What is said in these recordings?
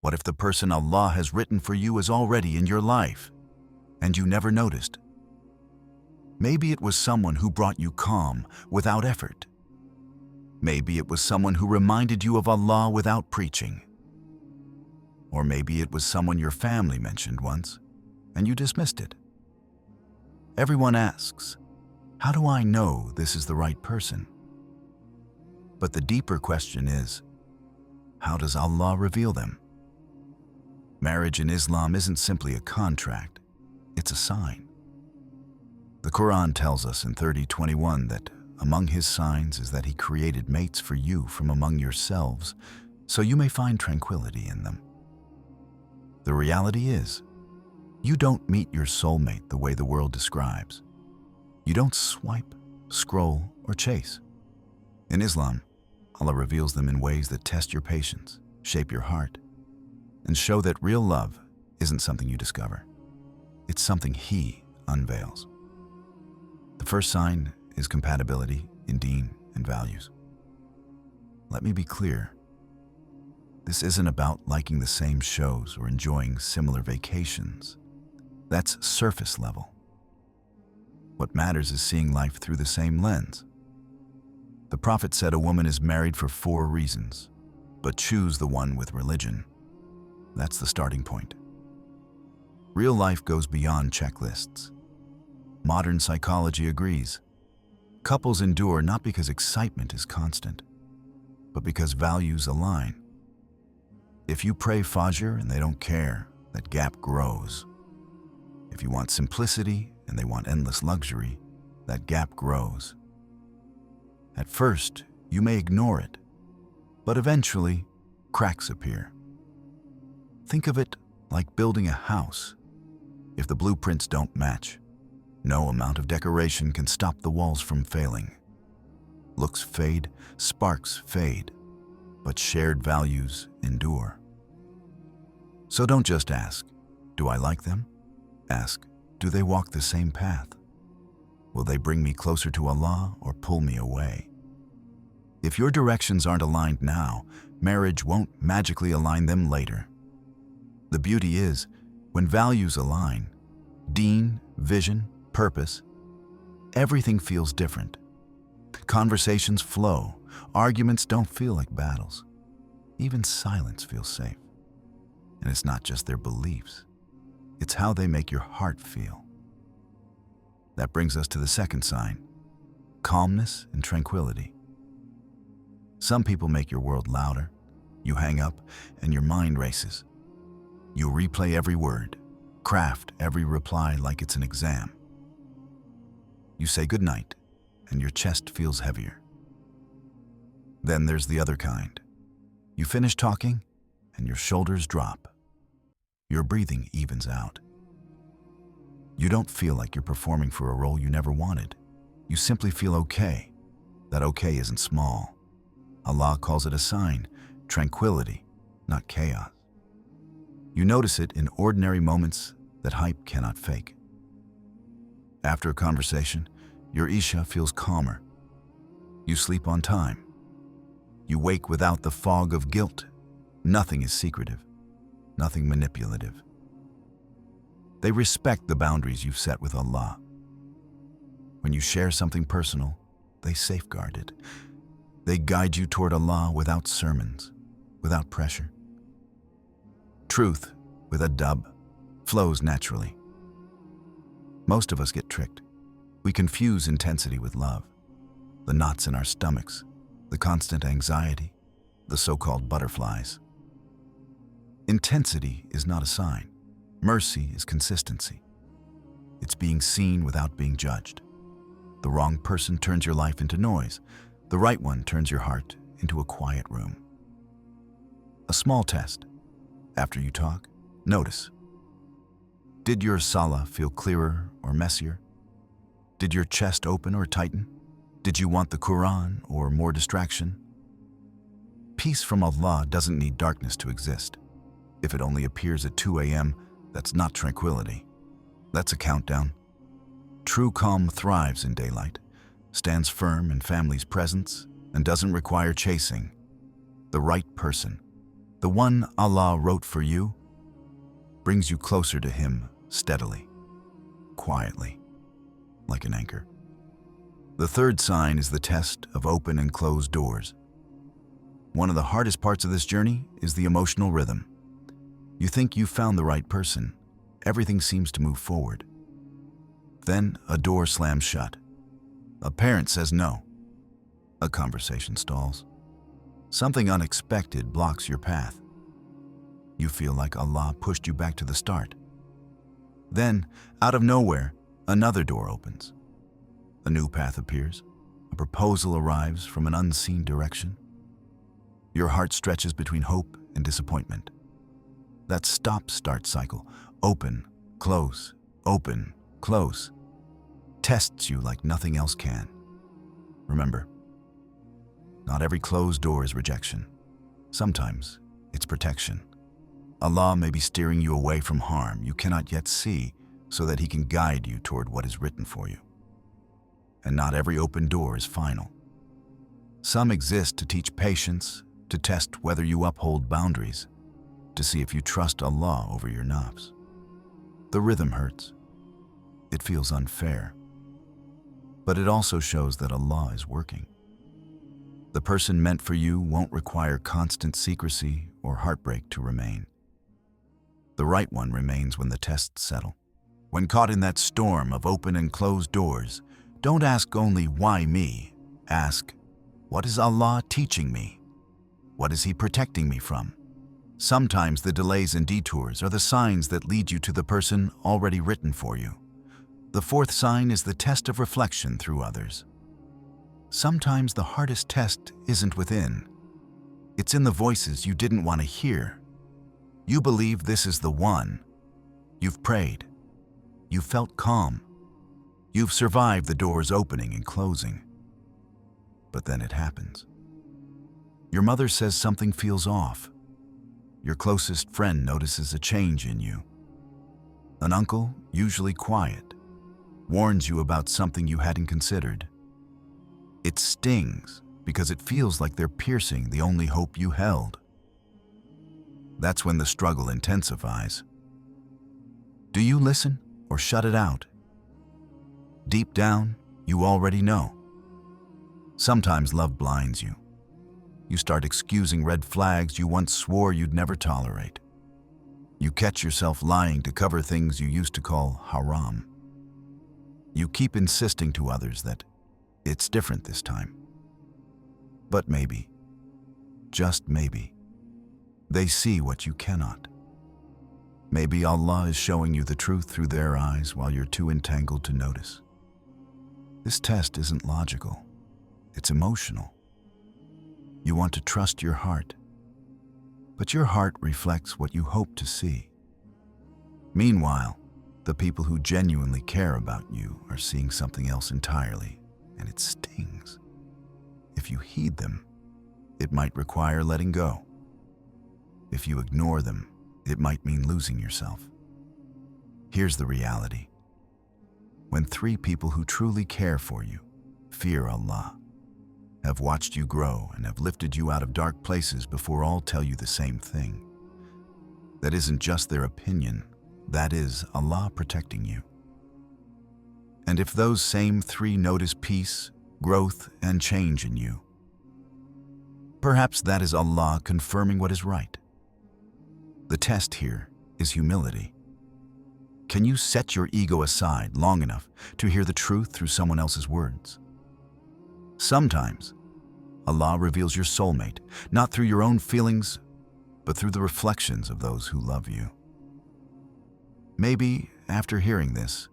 What if the person Allah has written for you is already in your life, and you never noticed? Maybe it was someone who brought you calm without effort. Maybe it was someone who reminded you of Allah without preaching. Or maybe it was someone your family mentioned once, and you dismissed it. Everyone asks, how do I know this is the right person? But the deeper question is, how does Allah reveal them? Marriage in Islam isn't simply a contract, it's a sign. The Quran tells us in 30:21 that among His signs is that He created mates for you from among yourselves, so you may find tranquility in them. The reality is, you don't meet your soulmate the way the world describes. You don't swipe, scroll, or chase. In Islam, Allah reveals them in ways that test your patience, shape your heart, and show that real love isn't something you discover. It's something He unveils. The first sign is compatibility in deen and values. Let me be clear. This isn't about liking the same shows or enjoying similar vacations. That's surface level. What matters is seeing life through the same lens. The Prophet said a woman is married for 4 reasons, but choose the one with religion. That's the starting point. Real life goes beyond checklists. Modern psychology agrees. Couples endure not because excitement is constant, but because values align. If you pray Fajr and they don't care, that gap grows. If you want simplicity and they want endless luxury, that gap grows. At first, you may ignore it, but eventually, cracks appear. Think of it like building a house. If the blueprints don't match, no amount of decoration can stop the walls from failing. Looks fade, sparks fade, but shared values endure. So don't just ask, do I like them? Ask, do they walk the same path? Will they bring me closer to Allah or pull me away? If your directions aren't aligned now, marriage won't magically align them later. The beauty is, when values align, deen, vision, purpose, everything feels different. Conversations flow, arguments don't feel like battles. Even silence feels safe. And it's not just their beliefs, it's how they make your heart feel. That brings us to the second sign, calmness and tranquility. Some people make your world louder. You hang up and your mind races. You replay every word, craft every reply like it's an exam. You say goodnight and your chest feels heavier. Then there's the other kind. You finish talking and your shoulders drop. Your breathing evens out. You don't feel like you're performing for a role you never wanted. You simply feel okay. That okay isn't small. Allah calls it a sign, tranquility, not chaos. You notice it in ordinary moments that hype cannot fake. After a conversation, your Isha feels calmer. You sleep on time. You wake without the fog of guilt. Nothing is secretive, nothing manipulative. They respect the boundaries you've set with Allah. When you share something personal, they safeguard it. They guide you toward Allah without sermons, without pressure. Truth, with a dub, flows naturally. Most of us get tricked. We confuse intensity with love. The knots in our stomachs, the constant anxiety, the so-called butterflies. Intensity is not a sign. Mercy is consistency. It's being seen without being judged. The wrong person turns your life into noise. The right one turns your heart into a quiet room. A small test. After you talk, notice. Did your salah feel clearer or messier? Did your chest open or tighten? Did you want the Quran or more distraction? Peace from Allah doesn't need darkness to exist. If it only appears at 2 a.m., that's not tranquility. That's a countdown. True calm thrives in daylight, stands firm in family's presence, and doesn't require chasing. The right person, the one Allah wrote for you, brings you closer to Him steadily, quietly, like an anchor. The third sign is the test of open and closed doors. One of the hardest parts of this journey is the emotional rhythm. You think you've found the right person. Everything seems to move forward. Then a door slams shut. A parent says no. A conversation stalls. Something unexpected blocks your path. You feel like Allah pushed you back to the start. Then, out of nowhere, another door opens. A new path appears. A proposal arrives from an unseen direction. Your heart stretches between hope and disappointment. That stop-start cycle, open, close, open, close, tests you like nothing else can. Remember, not every closed door is rejection. Sometimes it's protection. Allah may be steering you away from harm you cannot yet see so that He can guide you toward what is written for you. And not every open door is final. Some exist to teach patience, to test whether you uphold boundaries, to see if you trust Allah over your nafs. The rhythm hurts. It feels unfair. But it also shows that Allah is working. The person meant for you won't require constant secrecy or heartbreak to remain. The right one remains when the tests settle. When caught in that storm of open and closed doors, don't ask only, why me? Ask, what is Allah teaching me? What is He protecting me from? Sometimes the delays and detours are the signs that lead you to the person already written for you. The fourth sign is the test of reflection through others. Sometimes the hardest test isn't within. It's in the voices you didn't want to hear. You believe this is the one. You've prayed. You've felt calm. You've survived the doors opening and closing. But then it happens. Your mother says something feels off. Your closest friend notices a change in you. An uncle, usually quiet, warns you about something you hadn't considered. It stings because it feels like they're piercing the only hope you held. That's when the struggle intensifies. Do you listen or shut it out? Deep down, you already know. Sometimes love blinds you. You start excusing red flags you once swore you'd never tolerate. You catch yourself lying to cover things you used to call haram. You keep insisting to others that it's different this time. But maybe, just maybe, they see what you cannot. Maybe Allah is showing you the truth through their eyes while you're too entangled to notice. This test isn't logical, it's emotional. You want to trust your heart, but your heart reflects what you hope to see. Meanwhile, the people who genuinely care about you are seeing something else entirely, and it stings. If you heed them, it might require letting go. If you ignore them, it might mean losing yourself. Here's the reality. When three people who truly care for you, fear Allah, have watched you grow and have lifted you out of dark places before all tell you the same thing, that isn't just their opinion, that is Allah protecting you. And if those same three notice peace, growth, and change in you, perhaps that is Allah confirming what is right. The test here is humility. Can you set your ego aside long enough to hear the truth through someone else's words? Sometimes, Allah reveals your soulmate, not through your own feelings, but through the reflections of those who love you. Maybe, after hearing this,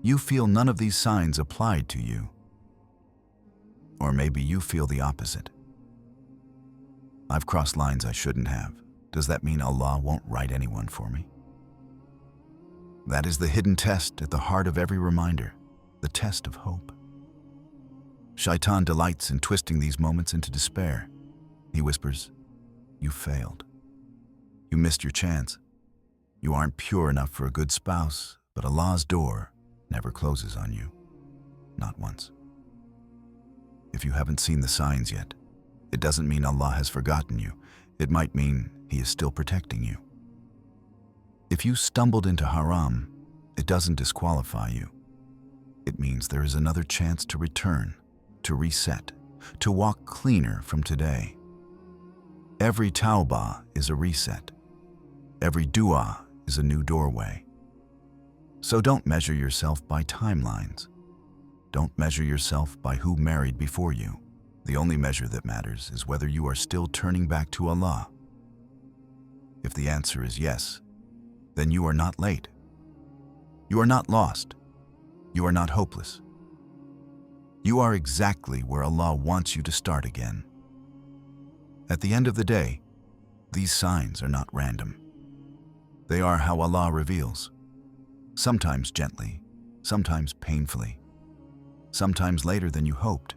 you feel none of these signs applied to you. Or maybe you feel the opposite. I've crossed lines I shouldn't have. Does that mean Allah won't write anyone for me? That is the hidden test at the heart of every reminder, the test of hope. Shaitan delights in twisting these moments into despair. He whispers, "You failed. You missed your chance. You aren't pure enough for a good spouse, but Allah's door never closes on you. Not once." If you haven't seen the signs yet, it doesn't mean Allah has forgotten you. It might mean He is still protecting you. If you stumbled into haram, it doesn't disqualify you. It means there is another chance to return, to reset, to walk cleaner from today. Every tawbah is a reset. Every dua is a new doorway. So don't measure yourself by timelines. Don't measure yourself by who married before you. The only measure that matters is whether you are still turning back to Allah. If the answer is yes, then you are not late. You are not lost. You are not hopeless. You are exactly where Allah wants you to start again. At the end of the day, these signs are not random. They are how Allah reveals, sometimes gently, sometimes painfully, sometimes later than you hoped,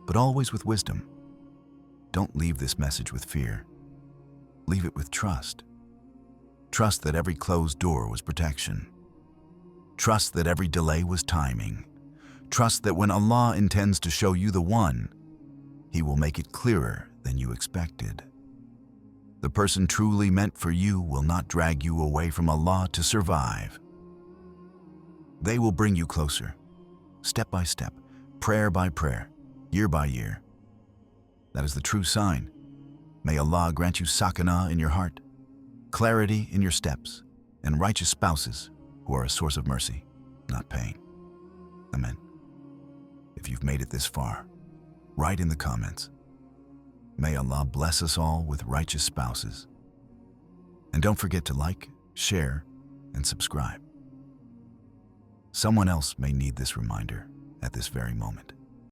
but always with wisdom. Don't leave this message with fear. Leave it with trust. Trust that every closed door was protection. Trust that every delay was timing. Trust that when Allah intends to show you the one, He will make it clearer than you expected. The person truly meant for you will not drag you away from Allah to survive. They will bring you closer, step by step, prayer by prayer, year by year. That is the true sign. May Allah grant you sakinah in your heart, clarity in your steps, and righteous spouses who are a source of mercy, not pain. Amen. If you've made it this far, write in the comments. May Allah bless us all with righteous spouses. And don't forget to like, share, and subscribe. Someone else may need this reminder at this very moment.